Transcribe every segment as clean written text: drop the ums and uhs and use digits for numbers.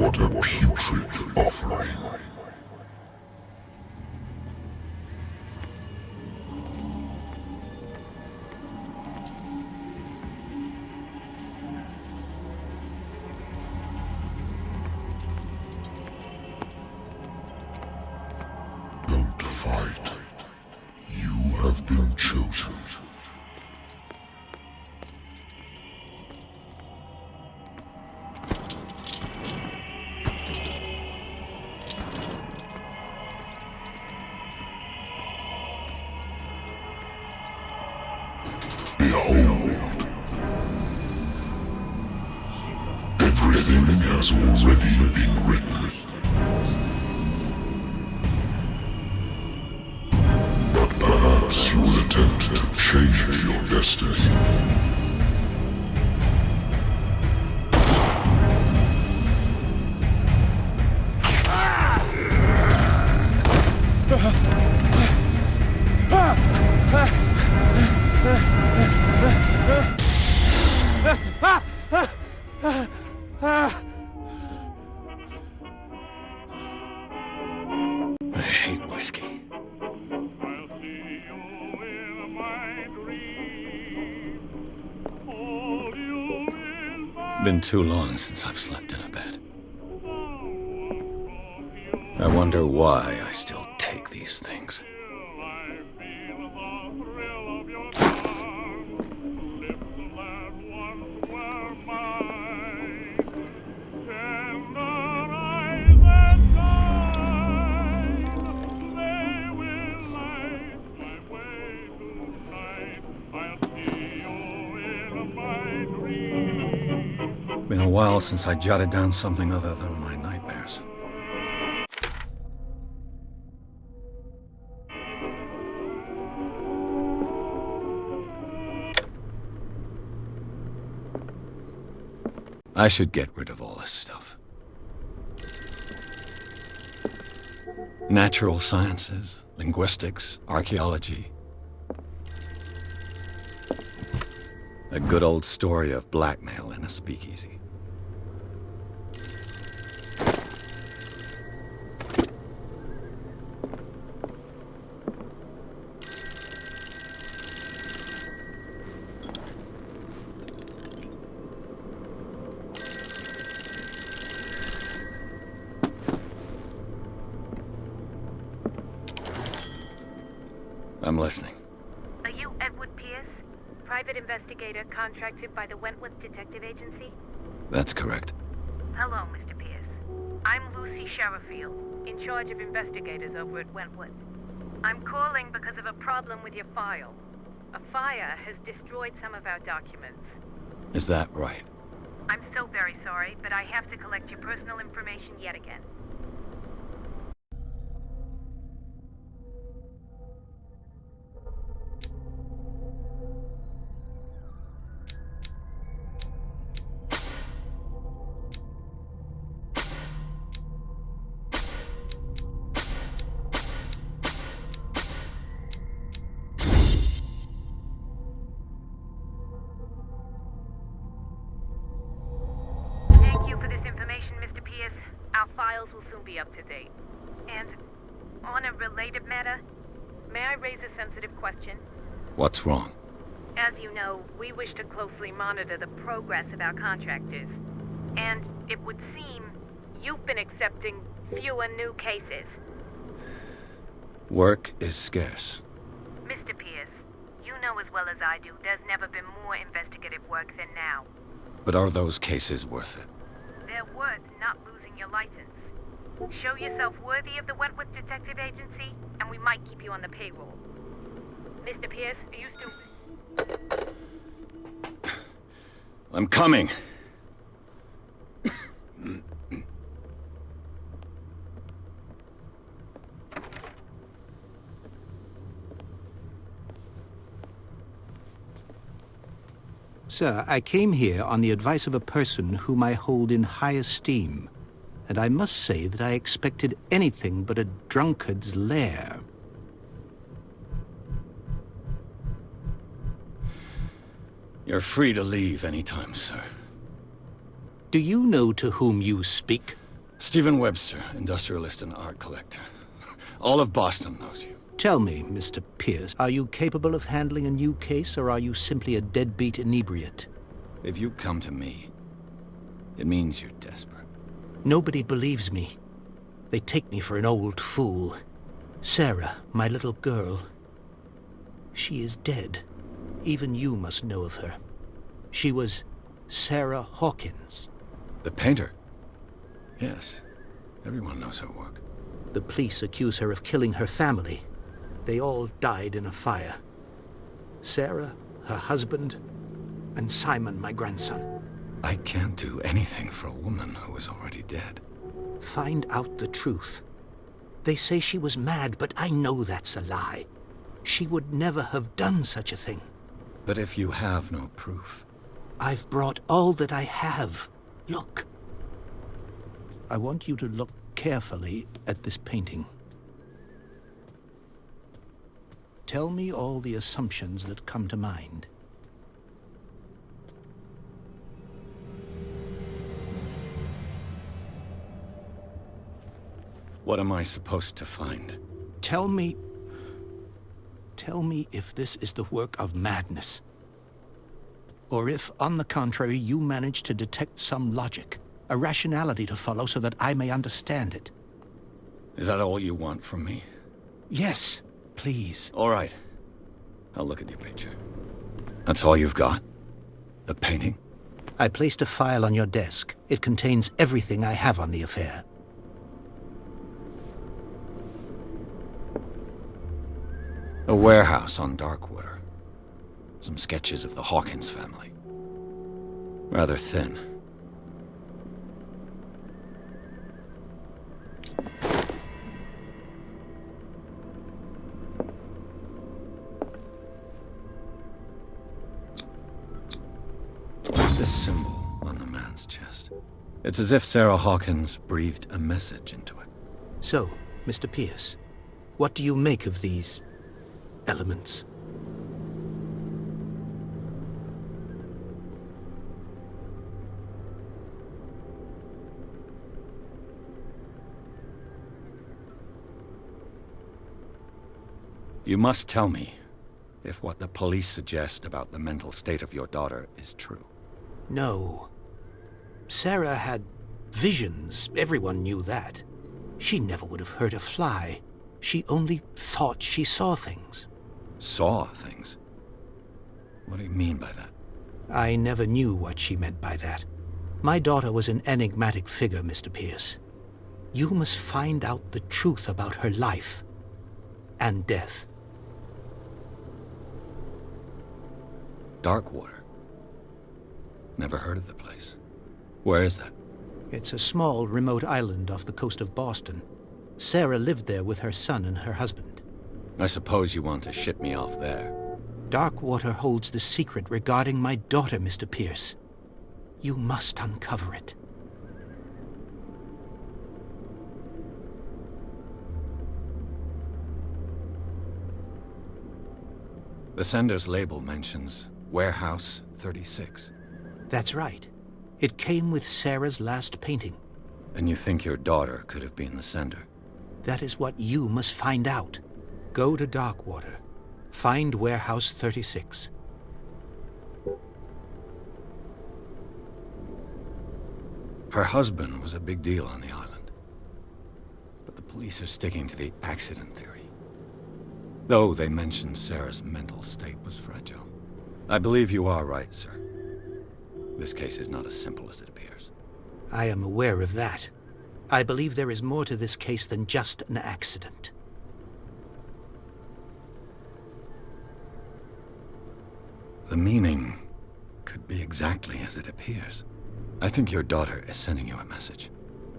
What a putrid offering. Don't fight. You have been chosen. Everything has already been written. But perhaps you will attempt to change your destiny. I hate whiskey. Been too long since I've slept in a bed. I wonder why I still take these things. Been a while since I jotted down something other than my nightmares. I should get rid of all this stuff. Natural sciences, linguistics, archaeology. A good old story of blackmail in a speakeasy. I'm listening. Are you Edward Pierce, private investigator contracted by the Wentworth Detective Agency? That's correct. Hello, Mr. Pierce. I'm Lucy Sherifield, in charge of investigators over at Wentworth. I'm calling because of a problem with your file. A fire has destroyed some of our documents. Is that right? I'm so very sorry, but I have to collect your personal information yet again. Our files will soon be up to date. And on a related matter, may I raise a sensitive question? What's wrong? As you know, we wish to closely monitor the progress of our contractors. And it would seem you've been accepting fewer new cases. Work is scarce. Mr. Pierce, you know as well as I do, there's never been more investigative work than now. But are those cases worth it? They're worth not losing your license. Show yourself worthy of the Wentworth Detective Agency, and we might keep you on the payroll. Mr. Pierce, are you still... I'm coming. Sir, I came here on the advice of a person whom I hold in high esteem, and I must say that I expected anything but a drunkard's lair. You're free to leave anytime, sir. Do you know to whom you speak? Stephen Webster, industrialist and art collector. All of Boston knows you. Tell me, Mr. Pierce, are you capable of handling a new case, or are you simply a deadbeat inebriate? If you come to me, it means you're desperate. Nobody believes me. They take me for an old fool. Sarah, my little girl, she is dead. Even you must know of her. She was Sarah Hawkins. The painter? Yes. Everyone knows her work. The police accuse her of killing her family. They all died in a fire. Sarah, her husband, and Simon, my grandson. I can't do anything for a woman who is already dead. Find out the truth. They say she was mad, but I know that's a lie. She would never have done such a thing. But if you have no proof... I've brought all that I have. Look. I want you to look carefully at this painting. Tell me all the assumptions that come to mind. What am I supposed to find? Tell me if this is the work of madness. Or if, on the contrary, you manage to detect some logic, a rationality to follow so that I may understand it. Is that all you want from me? Yes, please. All right. I'll look at your picture. That's all you've got? The painting? I placed a file on your desk. It contains everything I have on the affair. A warehouse on Darkwater. Some sketches of the Hawkins family. Rather thin. What's this symbol on the man's chest? It's as if Sarah Hawkins breathed a message into it. So, Mr. Pierce, what do you make of these elements? You must tell me if what the police suggest about the mental state of your daughter is true. No. Sarah had visions. Everyone knew that. She never would have hurt a fly. She only thought she saw things. Saw things? What do you mean by that? I never knew what she meant by that. My daughter was an enigmatic figure, Mr. Pierce. You must find out the truth about her life and death. Darkwater. Never heard of the place. Where is that? It's a small, remote island off the coast of Boston. Sarah lived there with her son and her husband. I suppose you want to ship me off there. Darkwater holds the secret regarding my daughter, Mr. Pierce. You must uncover it. The sender's label mentions Warehouse 36. That's right. It came with Sarah's last painting. And you think your daughter could have been the sender? That is what you must find out. Go to Darkwater. Find Warehouse 36. Her husband was a big deal on the island. But the police are sticking to the accident theory. Though they mentioned Sarah's mental state was fragile. I believe you are right, sir. This case is not as simple as it appears. I am aware of that. I believe there is more to this case than just an accident. The meaning could be exactly as it appears. I think your daughter is sending you a message.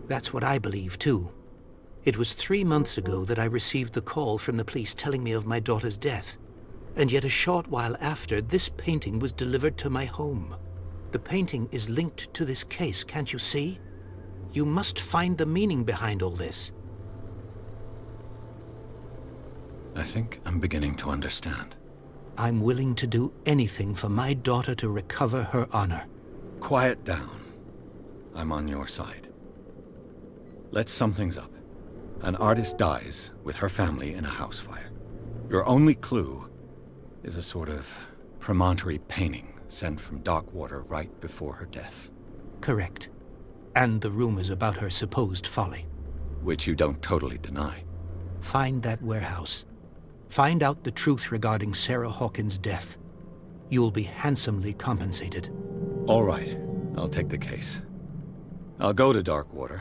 That's what I believe, too. It was 3 months ago that I received the call from the police telling me of my daughter's death. And yet a short while after, this painting was delivered to my home. The painting is linked to this case, can't you see? You must find the meaning behind all this. I think I'm beginning to understand. I'm willing to do anything for my daughter to recover her honor. Quiet down. I'm on your side. Let's sum things up. An artist dies with her family in a house fire. Your only clue is a sort of promontory painting sent from Darkwater right before her death. Correct. And the rumors about her supposed folly. Which you don't totally deny. Find that warehouse. Find out the truth regarding Sarah Hawkins' death. You'll be handsomely compensated. All right, I'll take the case. I'll go to Darkwater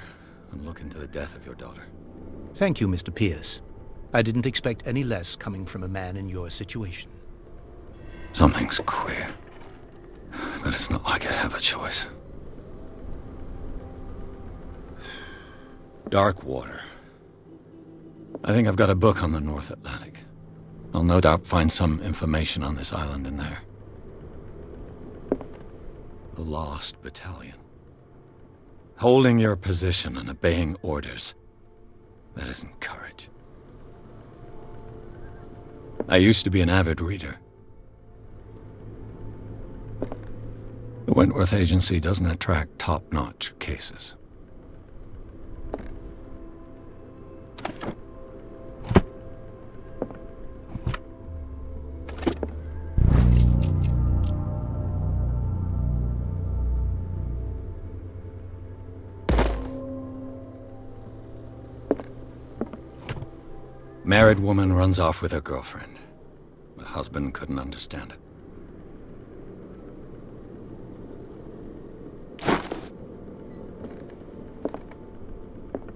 and look into the death of your daughter. Thank you, Mr. Pierce. I didn't expect any less coming from a man in your situation. Something's queer. But it's not like I have a choice. Darkwater. I think I've got a book on the North Atlantic. I'll no doubt find some information on this island in there. The Lost Battalion. Holding your position and obeying orders. That isn't courage. I used to be an avid reader. The Wentworth Agency doesn't attract top-notch cases. Married woman runs off with her girlfriend. The husband couldn't understand it.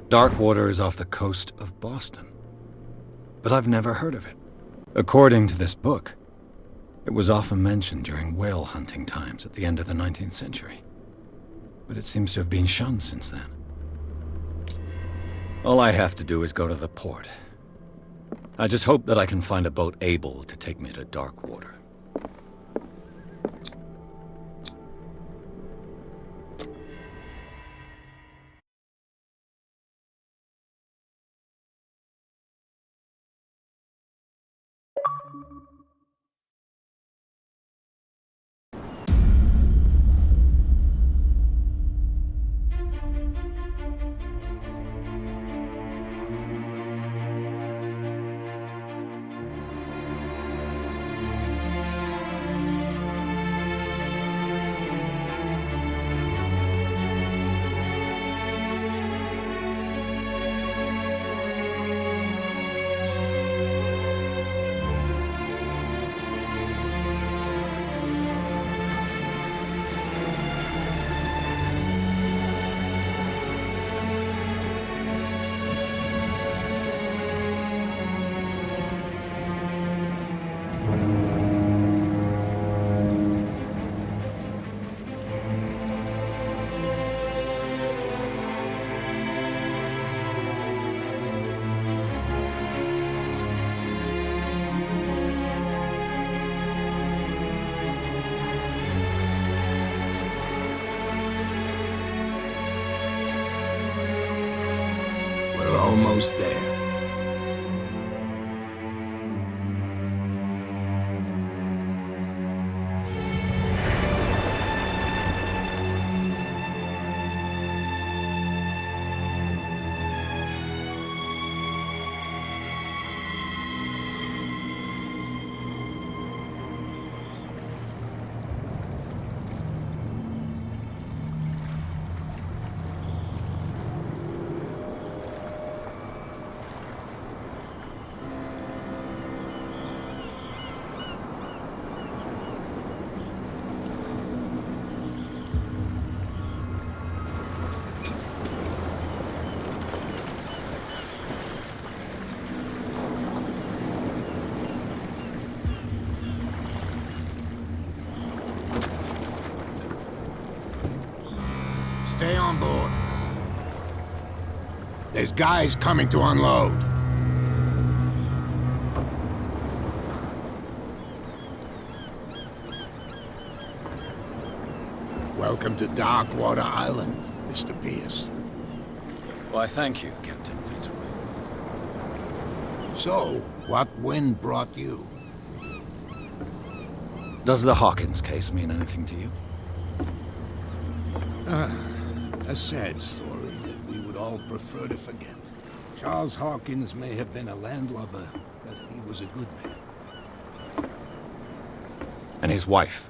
Darkwater is off the coast of Boston. But I've never heard of it. According to this book, it was often mentioned during whale hunting times at the end of the 19th century. But it seems to have been shunned since then. All I have to do is go to the port. I just hope that I can find a boat able to take me to Darkwater. Almost there. Stay on board. There's guys coming to unload. Welcome to Darkwater Island, Mr. Pierce. Why, thank you, Captain Fitzroy. So, what wind brought you? Does the Hawkins case mean anything to you? A sad story that we would all prefer to forget. Charles Hawkins may have been a landlubber, but he was a good man. And his wife,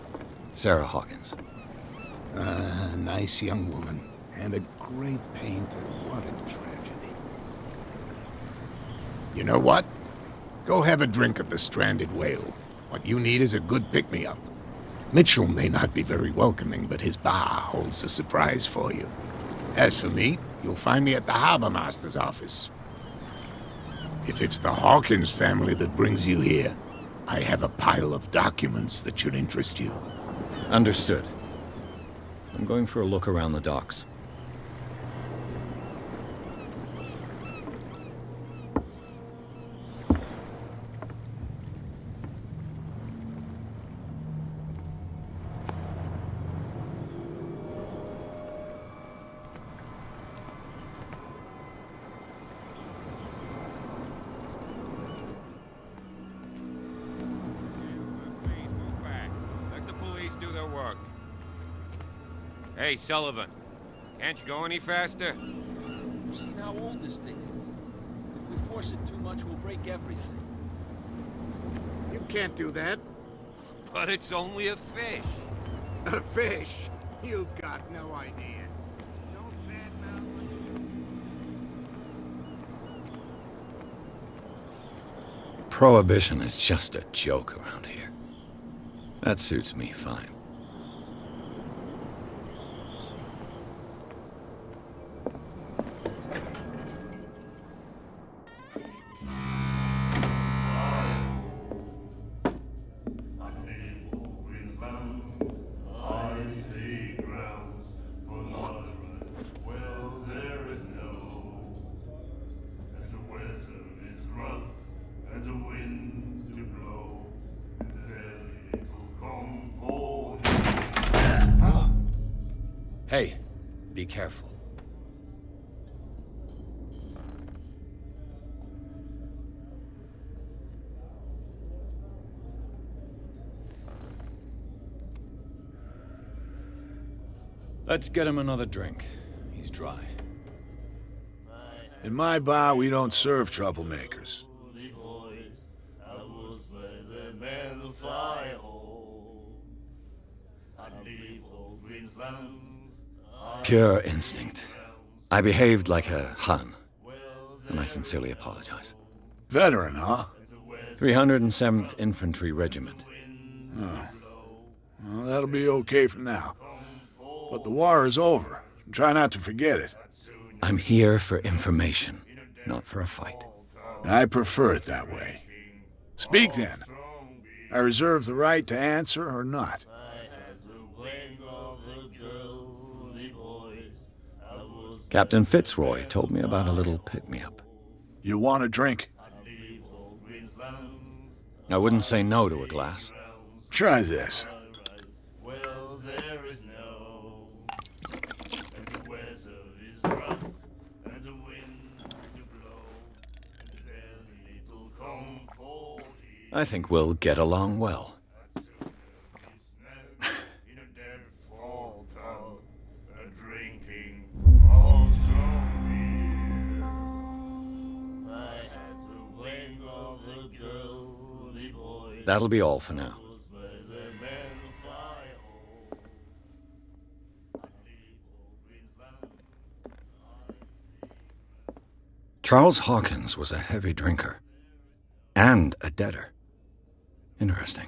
Sarah Hawkins. A nice young woman, and a great painter. What a tragedy. You know what? Go have a drink at the Stranded Whale. What you need is a good pick-me-up. Mitchell may not be very welcoming, but his bar holds a surprise for you. As for me, you'll find me at the Harbor Master's office. If it's the Hawkins family that brings you here, I have a pile of documents that should interest you. Understood. I'm going for a look around the docks. Hey, Sullivan. Can't you go any faster? You've seen how old this thing is. If we force it too much, we'll break everything. You can't do that. But it's only a fish. A fish? You've got no idea. Don't badmouth. Prohibition is just a joke around here. That suits me fine. Hey, be careful. Let's get him another drink. He's dry. In my bar, we don't serve troublemakers. Pure instinct. I behaved like a Hun, and I sincerely apologize. Veteran, huh? 307th Infantry Regiment. Well, that'll be okay for now. But the war is over. Try not to forget it. I'm here for information, not for a fight. I prefer it that way. Speak then. I reserve the right to answer or not. Captain Fitzroy told me about a little pick-me-up. You want a drink? I wouldn't say no to a glass. Try this. I think we'll get along well. That'll be all for now. Charles Hawkins was a heavy drinker. And a debtor. Interesting.